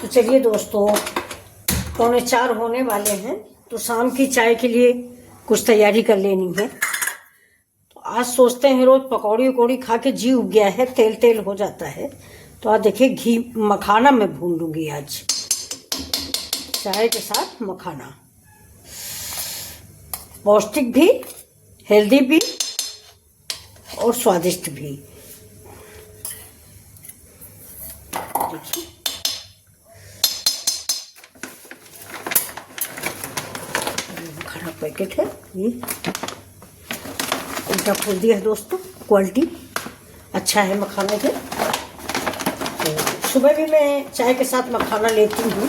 तो चलिए दोस्तों, 3:45 होने वाले हैं, तो शाम की चाय के लिए कुछ तैयारी कर लेनी है। तो आज सोचते हैं रोज पकौड़ी उकौड़ी खा के जी उग गया है, तेल तेल हो जाता है। तो आज देखिए घी मखाना मैं भून लूँगी आज चाय के साथ। मखाना पौष्टिक भी, हेल्दी भी और स्वादिष्ट भी। देखिए मखाना पैकेट है, ये उल्टा खोल दिया है दोस्तों। क्वालिटी अच्छा है मखाना के। तो सुबह भी मैं चाय के साथ मखाना लेती हूँ,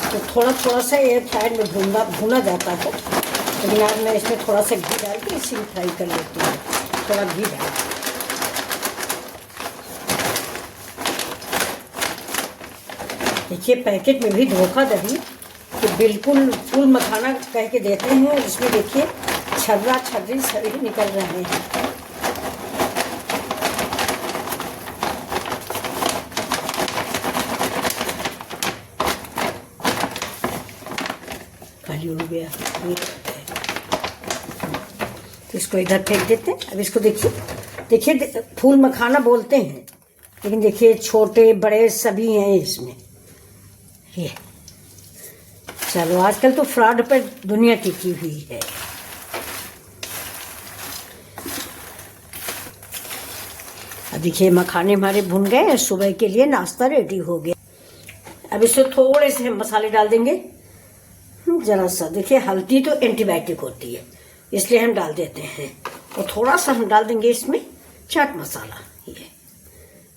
तो थोड़ा थोड़ा सा एयर फ्रायर में भूना जाता है। लेकिन आज मैं इसमें थोड़ा सा घी डाल के इसी में फ्राई कर लेती हूँ। थोड़ा घी डाल, देखिए पैकेट में भी धोखाधड़ी कि बिल्कुल फुल मखाना कह के देते हैं, इसमें देखिए छर्रा छर्री सभी निकल रहे हैं। खाली हो गया, तो इसको इधर फेंक देते हैं। अब इसको देखिए फूल मखाना बोलते हैं, लेकिन देखिए छोटे बड़े सभी हैं इसमें। ये चलो, आजकल तो फ्रॉड पर दुनिया टिकी हुई है। अब देखिए मखाने हमारे भुन गए, सुबह के लिए नाश्ता रेडी हो गया। अब इसमें थोड़े से मसाले डाल देंगे, जरा सा। देखिए हल्दी तो एंटीबायोटिक होती है, इसलिए हम डाल देते हैं। और थोड़ा सा हम डाल देंगे इसमें चाट मसाला। ये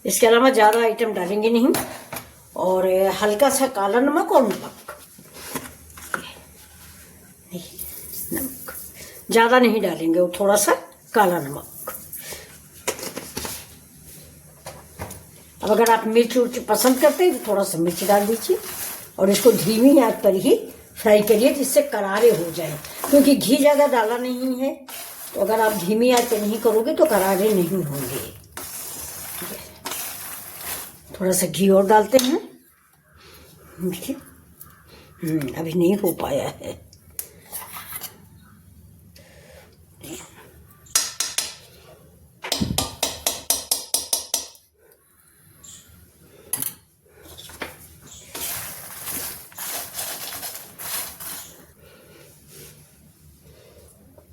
इसके अलावा ज़्यादा आइटम डालेंगे नहीं। और हल्का सा काला नमक और नमक ज़्यादा नहीं डालेंगे, और थोड़ा सा काला नमक। अब अगर आप मिर्च उर्च पसंद करते हैं तो थोड़ा सा मिर्च डाल दीजिए, और इसको धीमी आंच पर ही फ्राई करिए जिससे करारे हो जाए, क्योंकि घी ज़्यादा डाला नहीं है। तो अगर आप धीमी आंच पर नहीं करोगे तो करारे नहीं होंगे। थोड़ा सा घी और डालते हैं। देखिए अभी नहीं हो पाया है।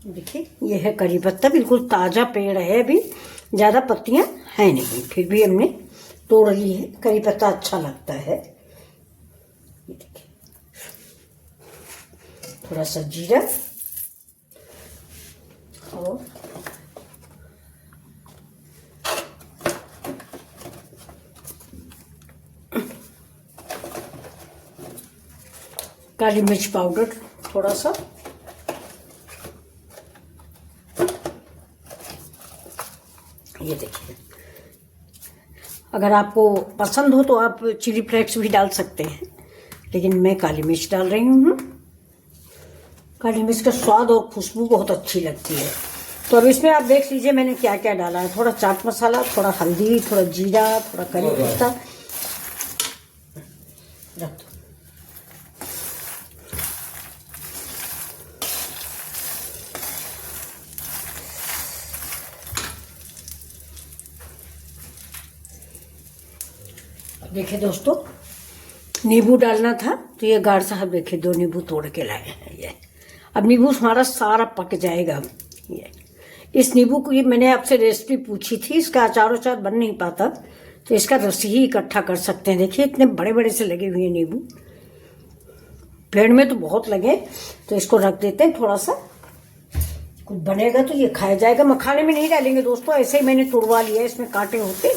देखिए ये है करी पत्ता, बिल्कुल ताज़ा पेड़ है, अभी ज़्यादा पत्तियां हैं नहीं, फिर भी हमने तोड़ ली है। करी पत्ता अच्छा लगता है। ये देखिए थोड़ा सा जीरा और काली मिर्च पाउडर थोड़ा सा। ये देखिए, अगर आपको पसंद हो तो आप चिली फ्लेक्स भी डाल सकते हैं, लेकिन मैं काली मिर्च डाल रही हूँ। काली मिर्च का स्वाद और खुशबू बहुत अच्छी लगती है। तो अब इसमें आप देख लीजिए मैंने क्या क्या डाला है। थोड़ा चाट मसाला, थोड़ा हल्दी, थोड़ा जीरा, थोड़ा करी पत्ता। रख दो। देखिए दोस्तों, नींबू डालना था, तो ये गार्ड साहब देखिए 2 नींबू तोड़ के लाए हैं। ये अब नींबू हमारा सारा पक जाएगा। ये इस नींबू को, ये मैंने आपसे रेसिपी पूछी थी, इसका अचार बन नहीं पाता, तो इसका रस ही इकट्ठा कर सकते हैं। देखिए इतने बड़े बड़े से लगे हुए नींबू, पेड़ में तो बहुत लगे। तो इसको रख देते हैं, थोड़ा सा कुछ बनेगा तो ये खाया जाएगा। मखाने में नहीं डालेंगे दोस्तों, ऐसे ही मैंने तुड़वा लिया, इसमें कांटे होते।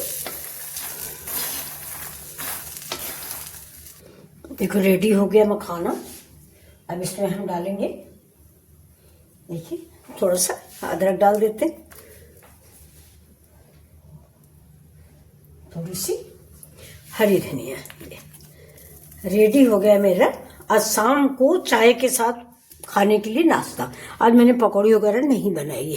देखो रेडी हो गया मखाना। अब इसमें हम डालेंगे, देखिए थोड़ा सा अदरक डाल देते, थोड़ी सी हरी धनिया। रेडी हो गया मेरा आज शाम को चाय के साथ खाने के लिए नाश्ता। आज मैंने पकौड़ी वगैरह नहीं बनाई